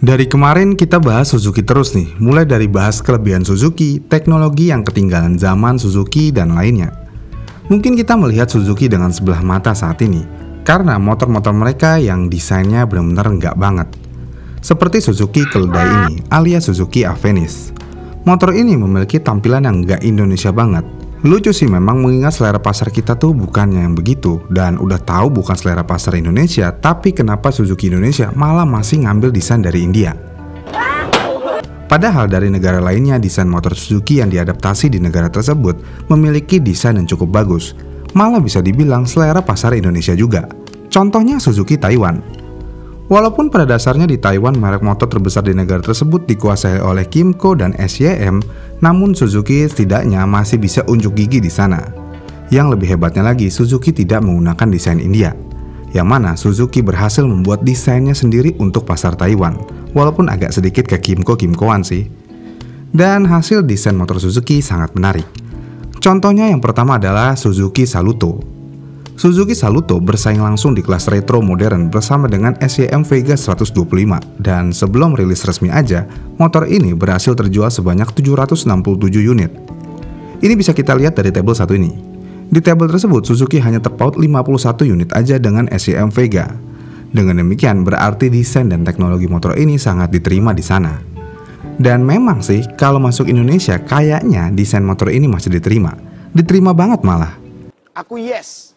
Dari kemarin kita bahas Suzuki terus nih, mulai dari bahas kelebihan Suzuki, teknologi yang ketinggalan zaman Suzuki, dan lainnya. Mungkin kita melihat Suzuki dengan sebelah mata saat ini, karena motor-motor mereka yang desainnya benar-benar enggak banget. Seperti Suzuki Keledai ini, alias Suzuki Avenis. Motor ini memiliki tampilan yang enggak Indonesia banget. Lucu sih memang mengingat selera pasar kita tuh bukannya yang begitu. Dan udah tahu bukan selera pasar Indonesia, tapi kenapa Suzuki Indonesia malah masih ngambil desain dari India? Padahal dari negara lainnya desain motor Suzuki yang diadaptasi di negara tersebut memiliki desain yang cukup bagus. Malah bisa dibilang selera pasar Indonesia juga. Contohnya Suzuki Taiwan. Walaupun pada dasarnya di Taiwan merek motor terbesar di negara tersebut dikuasai oleh Kymco dan SYM, namun Suzuki setidaknya masih bisa unjuk gigi di sana. Yang lebih hebatnya lagi, Suzuki tidak menggunakan desain India. Yang mana Suzuki berhasil membuat desainnya sendiri untuk pasar Taiwan, walaupun agak sedikit ke Kymco-Kymcoan sih. Dan hasil desain motor Suzuki sangat menarik. Contohnya yang pertama adalah Suzuki Saluto. Suzuki Saluto bersaing langsung di kelas retro modern bersama dengan SYM Vega 125, dan sebelum rilis resmi aja, motor ini berhasil terjual sebanyak 767 unit. Ini bisa kita lihat dari tabel satu ini. Di tabel tersebut, Suzuki hanya terpaut 51 unit aja dengan SYM Vega. Dengan demikian, berarti desain dan teknologi motor ini sangat diterima di sana. Dan memang sih, kalau masuk Indonesia, kayaknya desain motor ini masih diterima. Diterima banget malah. Aku yes.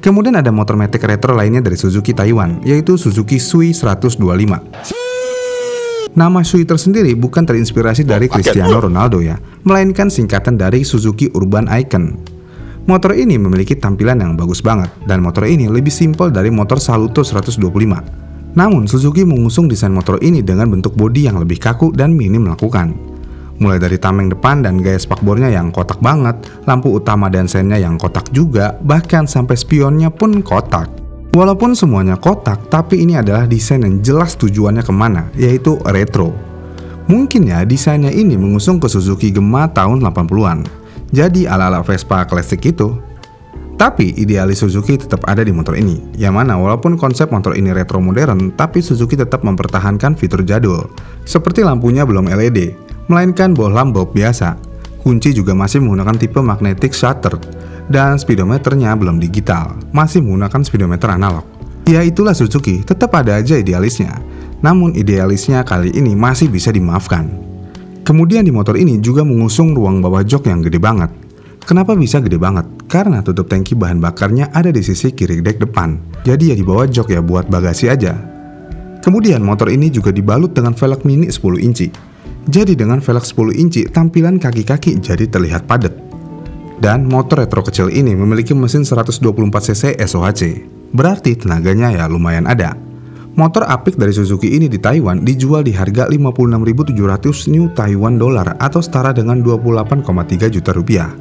Kemudian ada motor matic retro lainnya dari Suzuki Taiwan, yaitu Suzuki Sui 125. Nama Sui tersendiri bukan terinspirasi dari Cristiano Ronaldo ya, melainkan singkatan dari Suzuki Urban Icon. Motor ini memiliki tampilan yang bagus banget, dan motor ini lebih simpel dari motor Saluto 125. Namun Suzuki mengusung desain motor ini dengan bentuk bodi yang lebih kaku dan minim melakukan. Mulai dari tameng depan dan gaya spakbornya yang kotak banget, lampu utama dan sennya yang kotak juga, bahkan sampai spionnya pun kotak. Walaupun semuanya kotak, tapi ini adalah desain yang jelas tujuannya kemana, yaitu retro. Mungkin ya desainnya ini mengusung ke Suzuki Gemma tahun 80-an, jadi ala-ala Vespa klasik itu. Tapi idealis Suzuki tetap ada di motor ini, yang mana walaupun konsep motor ini retro modern, tapi Suzuki tetap mempertahankan fitur jadul, seperti lampunya belum LED, melainkan bohlam bulb biasa. Kunci juga masih menggunakan tipe magnetic shutter, dan speedometernya belum digital, masih menggunakan speedometer analog. Ya itulah Suzuki, tetap ada aja idealisnya. Namun idealisnya kali ini masih bisa dimaafkan. Kemudian di motor ini juga mengusung ruang bawah jok yang gede banget. Kenapa bisa gede banget? Karena tutup tangki bahan bakarnya ada di sisi kiri dek depan. Jadi ya di bawah jok ya buat bagasi aja. Kemudian motor ini juga dibalut dengan velg mini 10 inci. Jadi dengan velg 10 inci, tampilan kaki-kaki jadi terlihat padat. Dan motor retro kecil ini memiliki mesin 124cc SOHC. Berarti tenaganya ya lumayan ada. Motor apik dari Suzuki ini di Taiwan dijual di harga 56.700 New Taiwan dollar atau setara dengan 28,3 juta rupiah.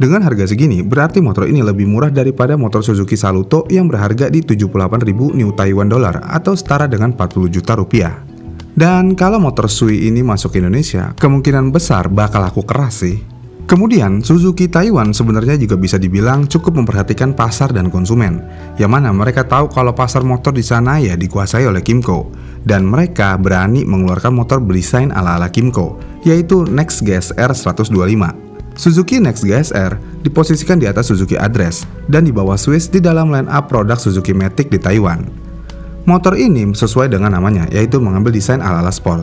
Dengan harga segini, berarti motor ini lebih murah daripada motor Suzuki Saluto yang berharga di 78.000 New Taiwan dollar atau setara dengan 40 juta rupiah. Dan kalau motor Sui ini masuk ke Indonesia, kemungkinan besar bakal laku keras sih. Kemudian, Suzuki Taiwan sebenarnya juga bisa dibilang cukup memperhatikan pasar dan konsumen, yang mana mereka tahu kalau pasar motor di sana ya dikuasai oleh Kymco, dan mereka berani mengeluarkan motor berdesain ala-ala Kymco, yaitu Next GSR 125. Suzuki Next GSR diposisikan di atas Suzuki Address dan di bawah Swiss di dalam line up produk Suzuki Matic di Taiwan. Motor ini sesuai dengan namanya, yaitu mengambil desain ala-ala sport.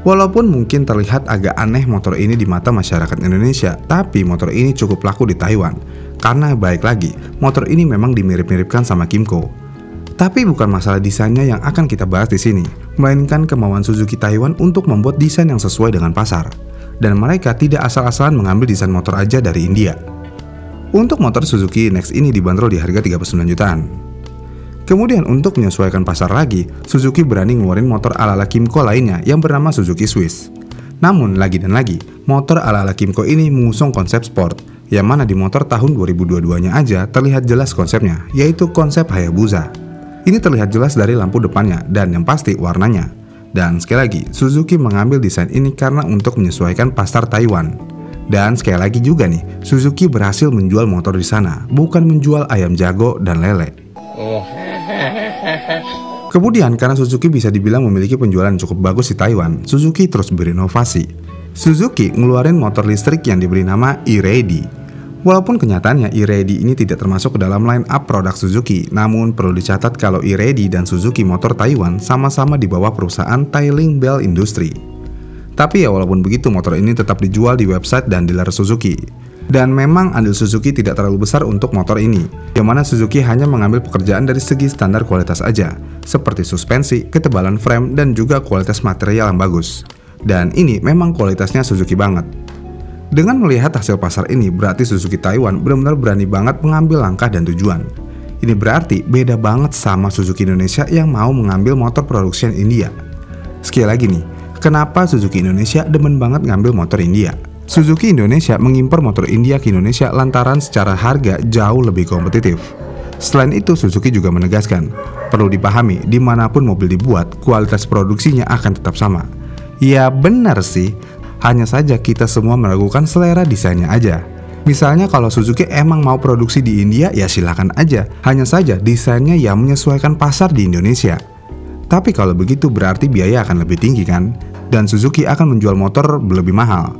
Walaupun mungkin terlihat agak aneh motor ini di mata masyarakat Indonesia, tapi motor ini cukup laku di Taiwan. Karena baik lagi, motor ini memang dimirip-miripkan sama Kymco. Tapi bukan masalah desainnya yang akan kita bahas di sini, melainkan kemauan Suzuki Taiwan untuk membuat desain yang sesuai dengan pasar. Dan mereka tidak asal-asalan mengambil desain motor aja dari India. Untuk motor Suzuki Next ini dibanderol di harga 39 jutaan. Kemudian untuk menyesuaikan pasar lagi, Suzuki berani ngeluarin motor ala-ala Kymco lainnya yang bernama Suzuki Swiss. Namun lagi dan lagi, motor ala-ala Kymco ini mengusung konsep sport, yang mana di motor tahun 2022-nya aja terlihat jelas konsepnya, yaitu konsep Hayabusa. Ini terlihat jelas dari lampu depannya dan yang pasti warnanya. Dan sekali lagi, Suzuki mengambil desain ini karena untuk menyesuaikan pasar Taiwan. Dan sekali lagi juga nih, Suzuki berhasil menjual motor di sana, bukan menjual ayam jago dan lele. Kemudian karena Suzuki bisa dibilang memiliki penjualan cukup bagus di Taiwan, Suzuki terus berinovasi. Suzuki ngeluarin motor listrik yang diberi nama E-Ready. Walaupun kenyataannya E-Ready ini tidak termasuk ke dalam line up produk Suzuki, namun perlu dicatat kalau E-Ready dan Suzuki Motor Taiwan sama-sama di bawah perusahaan Tailing Bell Industry. Tapi ya walaupun begitu, motor ini tetap dijual di website dan dealer Suzuki. Dan memang andil Suzuki tidak terlalu besar untuk motor ini, yang mana Suzuki hanya mengambil pekerjaan dari segi standar kualitas aja, seperti suspensi, ketebalan frame, dan juga kualitas material yang bagus. Dan ini memang kualitasnya Suzuki banget. Dengan melihat hasil pasar ini, berarti Suzuki Taiwan benar-benar berani banget mengambil langkah dan tujuan. Ini berarti beda banget sama Suzuki Indonesia yang mau mengambil motor produksi India. Sekali lagi nih, kenapa Suzuki Indonesia demen banget ngambil motor India? Suzuki Indonesia mengimpor motor India ke Indonesia lantaran secara harga jauh lebih kompetitif. Selain itu, Suzuki juga menegaskan, perlu dipahami, dimanapun mobil dibuat, kualitas produksinya akan tetap sama. Ya benar sih, hanya saja kita semua meragukan selera desainnya aja. Misalnya kalau Suzuki emang mau produksi di India, ya silakan aja. Hanya saja desainnya yang menyesuaikan pasar di Indonesia. Tapi kalau begitu berarti biaya akan lebih tinggi kan? Dan Suzuki akan menjual motor lebih mahal.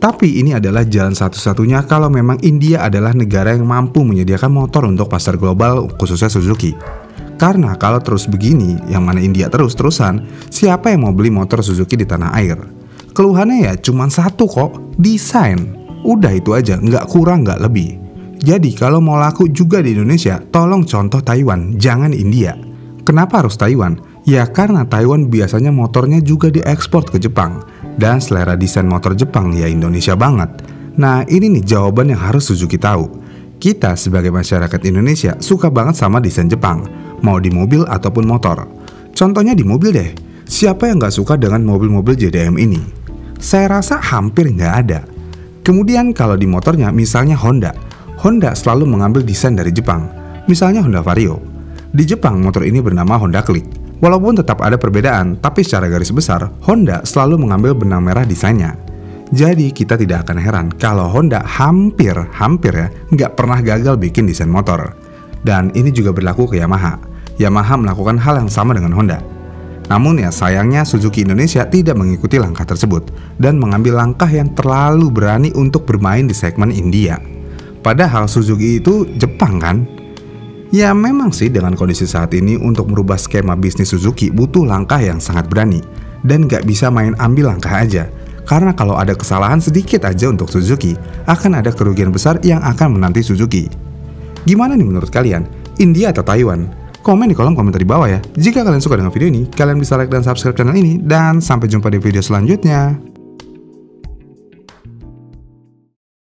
Tapi ini adalah jalan satu-satunya kalau memang India adalah negara yang mampu menyediakan motor untuk pasar global khususnya Suzuki. Karena kalau terus begini, yang mana India terus-terusan, siapa yang mau beli motor Suzuki di tanah air? Keluhannya ya cuma satu kok, desain. Udah itu aja, nggak kurang nggak lebih. Jadi kalau mau laku juga di Indonesia, tolong contoh Taiwan, jangan India. Kenapa harus Taiwan? Ya karena Taiwan biasanya motornya juga diekspor ke Jepang. Dan selera desain motor Jepang ya Indonesia banget. Nah ini nih jawaban yang harus Suzuki tahu. Kita sebagai masyarakat Indonesia suka banget sama desain Jepang, mau di mobil ataupun motor. Contohnya di mobil deh, siapa yang gak suka dengan mobil-mobil JDM ini? Saya rasa hampir nggak ada. Kemudian kalau di motornya misalnya Honda selalu mengambil desain dari Jepang. Misalnya Honda Vario. Di Jepang motor ini bernama Honda Click. Walaupun tetap ada perbedaan, tapi secara garis besar, Honda selalu mengambil benang merah desainnya. Jadi kita tidak akan heran kalau Honda hampir ya nggak pernah gagal bikin desain motor. Dan ini juga berlaku ke Yamaha. Yamaha melakukan hal yang sama dengan Honda. Namun ya sayangnya Suzuki Indonesia tidak mengikuti langkah tersebut dan mengambil langkah yang terlalu berani untuk bermain di segmen India. Padahal Suzuki itu Jepang kan? Ya memang sih dengan kondisi saat ini untuk merubah skema bisnis Suzuki butuh langkah yang sangat berani. Dan gak bisa main ambil langkah aja. Karena kalau ada kesalahan sedikit aja untuk Suzuki, akan ada kerugian besar yang akan menanti Suzuki. Gimana nih menurut kalian? India atau Taiwan? Komen di kolom komentar di bawah ya. Jika kalian suka dengan video ini, kalian bisa like dan subscribe channel ini. Dan sampai jumpa di video selanjutnya.